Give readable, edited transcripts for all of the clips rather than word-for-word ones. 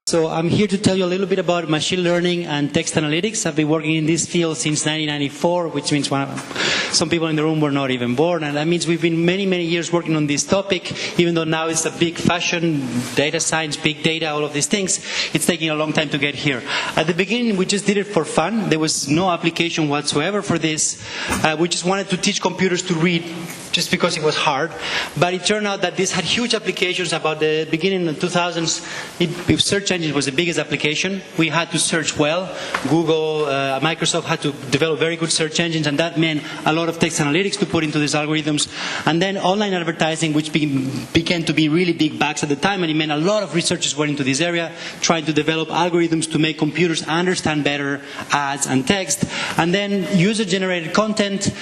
So I'm here to tell you a little bit about machine learning and text analytics. I've been working in this field since 1994, which means some people in the room were not even born. And that means we've been many, many years working on this topic, even though now it's a big fashion, data science, big data, all of these things. It's taking a long time to get here. At the beginning, we just did it for fun. There was no application whatsoever for this. We just wanted to teach computers to read, just because it was hard. But it turned out that this had huge applications. About the beginning of the 2000s, search engine was the biggest application. We had to search well. Google, Microsoft had to develop very good search engines, and that meant a lot of text analytics to put into these algorithms. And then online advertising, which began to be really big bucks at the time, and it meant a lot of researchers went into this area, trying to develop algorithms to make computers understand better ads and text. And then user-generated content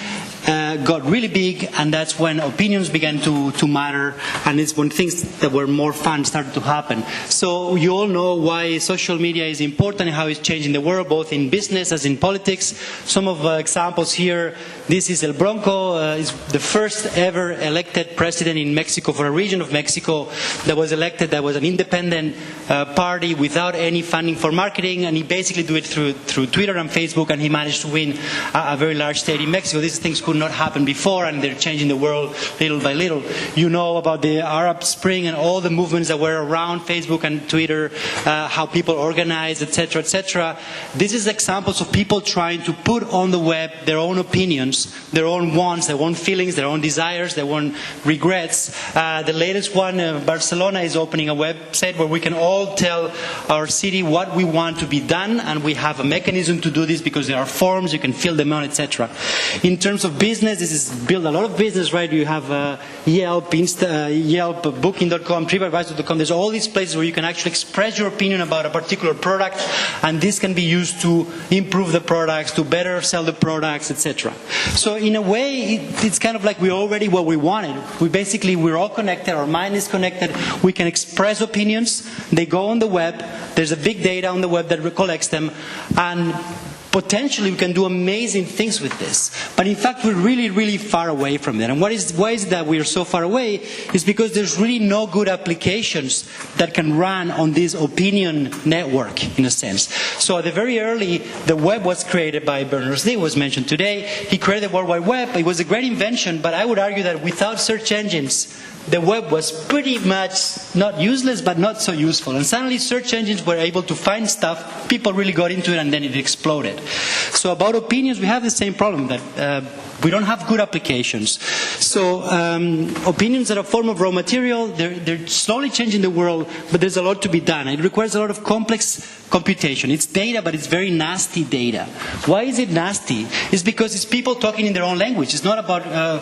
got really big, and that's when opinions began to matter, and it's when things that were more fun started to happen. So you all know why social media is important and how it's changing the world, both in business as in politics. Some of the examples here. This is El Bronco. Is the first ever elected president in Mexico for a region of Mexico that was elected. That was an independent party without any funding for marketing, and he basically did it through Twitter and Facebook, and he managed to win a very large state in Mexico. These things could not happen before, and they're changing the world little by little. You know about the Arab Spring and all the movements that were around Facebook and Twitter, how people organize, etc., etc. This is examples of people trying to put on the web their own opinions, their own wants, their own feelings, their own desires, their own regrets. The latest one, Barcelona is opening a website where we can all tell our city what we want to be done, and we have a mechanism to do this because there are forms, you can fill them out, etc. In terms of business, this is build a lot of business, right? You have Yelp, Yelp, Booking.com, TripAdvisor.com. There's all these places where you can actually express your opinion about a particular product, and this can be used to improve the products, to better sell the products, etc. So in a way, it's kind of like we're already what we wanted. We're all connected, our mind is connected, we can express opinions, they go on the web, there's a big data on the web that collects them, and potentially we can do amazing things with this. But in fact, we're really, really far away from that. And why is it that we are so far away? Is because there's really no good applications that can run on this opinion network, in a sense. So at the very early, the web was created by Berners-Lee, was mentioned today. He created the World Wide Web. It was a great invention, but I would argue that without search engines, the web was pretty much not useless, but not so useful. And suddenly search engines were able to find stuff, people really got into it, and then it exploded. So about opinions, we have the same problem, that we don't have good applications. So opinions are a form of raw material, they're slowly changing the world, but there's a lot to be done. It requires a lot of complex computation. It's data, but it's very nasty data. Why is it nasty? It's because it's people talking in their own language. It's not about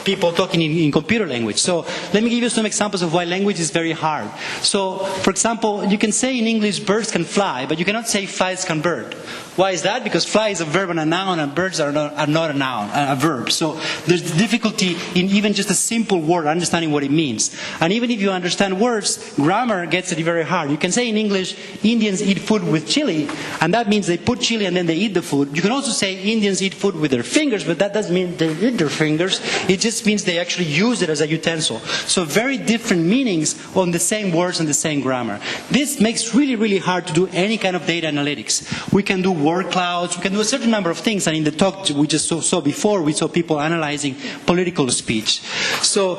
people talking in computer language. So let me give you some examples of why language is very hard. So, for example, you can say in English birds can fly, but you cannot say flies can bird. Why is that? Because fly is a verb and a noun, and birds are not a noun, a verb. So there's difficulty in even just a simple word, understanding what it means. And even if you understand words, grammar gets it very hard. You can say in English, Indians eat food with chili, and that means they put chili and then they eat the food. You can also say Indians eat food with their fingers, but that doesn't mean they eat their fingers. It just means they actually use it as a utensil. So very different meanings on the same words and the same grammar. This makes really, really hard to do any kind of data analytics. We can do word clouds, we can do a certain number of things, and in the talk we just saw before, we saw people analyzing political speech. So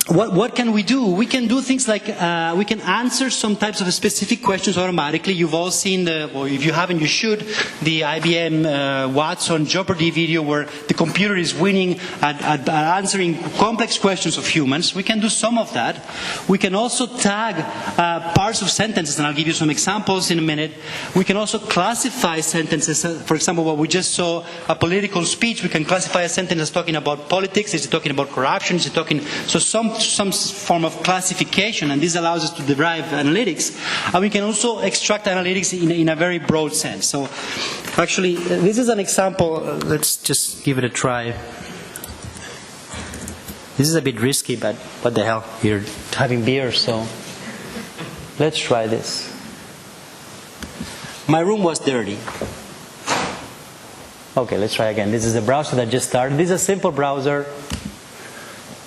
what can we do? We can do things like we can answer some types of specific questions automatically. You've all seen or if you haven't, you should, the IBM Watson Jeopardy video where the computer is winning at answering complex questions of humans. We can do some of that. We can also tag parts of sentences, and I'll give you some examples in a minute. We can also classify sentences. For example, what we just saw, a political speech, we can classify a sentence as talking about politics, is it talking about corruption, is it talking... So some form of classification, and this allows us to derive analytics. And we can also extract analytics in a very broad sense. So actually, this is an example. Let's just give it a try. This is a bit risky, but what the hell? You're having beer, so let's try this. My room was dirty. Okay, let's try again. This is the browser that just started. This is a simple browser.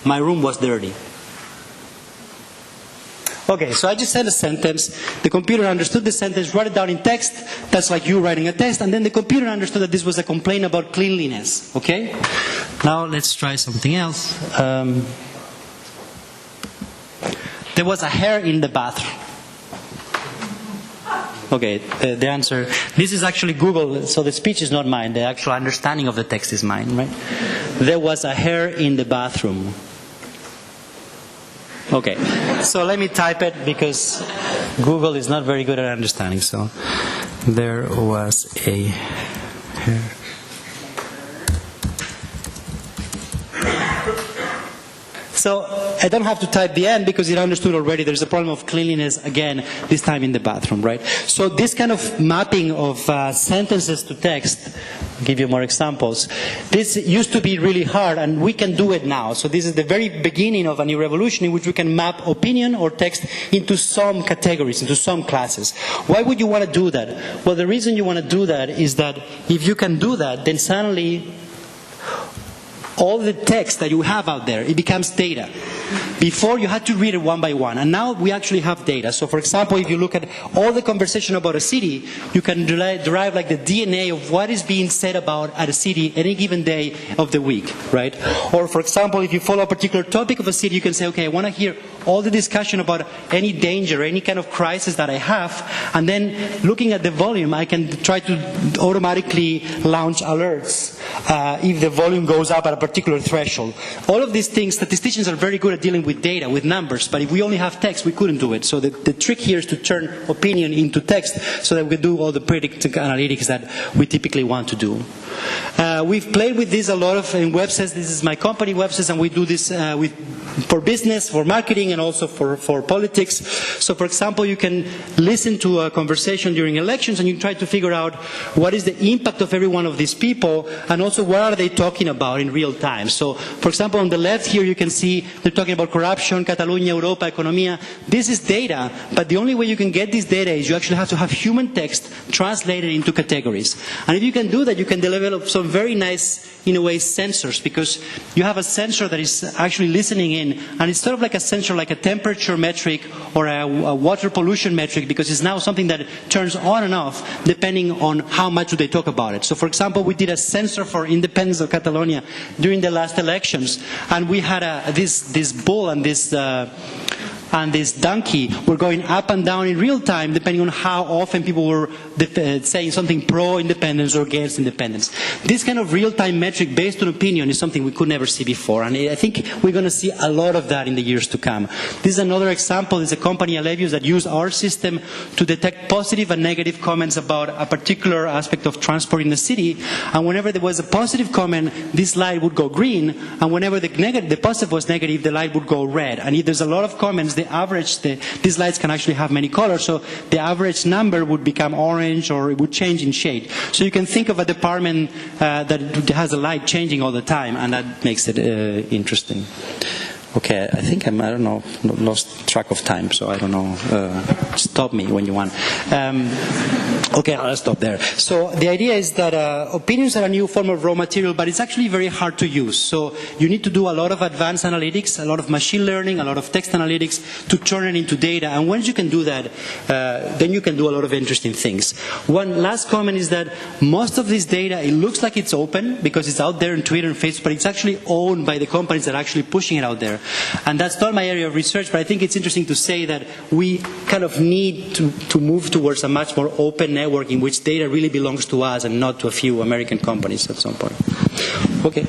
My room was dirty. Okay, so I just said a sentence. The computer understood the sentence, wrote it down in text. That's like you writing a text. And then the computer understood that this was a complaint about cleanliness. Okay? Now let's try something else. There was a hair in the bathroom. Okay, the answer, this is actually Google, so the speech is not mine, the actual understanding of the text is mine, right? There was a hair in the bathroom. Okay, so let me type it because Google is not very good at understanding, so there was a hair. So I don't have to type the end because it understood already there's a problem of cleanliness again, this time in the bathroom, right? So this kind of mapping of sentences to text, I'll give you more examples. This used to be really hard and we can do it now. So this is the very beginning of a new revolution in which we can map opinion or text into some categories, into some classes. Why would you want to do that? Well, the reason you want to do that is that if you can do that, then suddenly all the text that you have out there, it becomes data. Before, you had to read it one by one, and now we actually have data. So, for example, if you look at all the conversation about a city, you can derive like the DNA of what is being said about at a city any given day of the week, right? Or, for example, if you follow a particular topic of a city, you can say, okay, I want to hear all the discussion about any danger, any kind of crisis that I have, and then looking at the volume, I can try to automatically launch alerts if the volume goes up at a particular threshold. All of these things, statisticians are very good at dealing with data, with numbers, but if we only have text, we couldn't do it. So the trick here is to turn opinion into text so that we do all the predictive analytics that we typically want to do. We've played with this a lot in websites. This is my company websites, and we do this for business, for marketing, and also for politics. So, for example, you can listen to a conversation during elections, and you try to figure out what is the impact of every one of these people, and also what are they talking about in real time. So, for example, on the left here, you can see they're talking about corruption, Catalonia, Europa, economia. This is data, but the only way you can get this data is you actually have to have human text translated into categories. And if you can do that, you can develop some very nice, in a way, sensors, because you have a sensor that is actually listening in, and it's sort of like a sensor, like a temperature metric or a water pollution metric, because it's now something that turns on and off depending on how much do they talk about it. So, for example, we did a sensor for independence of Catalonia during the last elections, and we had this bull and this donkey were going up and down in real time depending on how often people were saying something pro-independence or against independence. This kind of real-time metric based on opinion is something we could never see before, and I think we're going to see a lot of that in the years to come. This is another example. There's a company, Alevius, that used our system to detect positive and negative comments about a particular aspect of transport in the city, and whenever there was a positive comment, this light would go green, and whenever the positive was negative, the light would go red. And if there's a lot of comments, these lights can actually have many colors, so the average number would become orange or it would change in shade. So you can think of a department that has a light changing all the time, and that makes it interesting. Okay, I think I don't know, lost track of time, so I don't know. Stop me when you want. Okay, I'll stop there. So the idea is that opinions are a new form of raw material, but it's actually very hard to use. So you need to do a lot of advanced analytics, a lot of machine learning, a lot of text analytics to turn it into data. And once you can do that, then you can do a lot of interesting things. One last comment is that most of this data, it looks like it's open because it's out there in Twitter and Facebook, but it's actually owned by the companies that are actually pushing it out there. And that's not my area of research, but I think it's interesting to say that we kind of need to move towards a much more open network in which data really belongs to us and not to a few American companies at some point. Okay.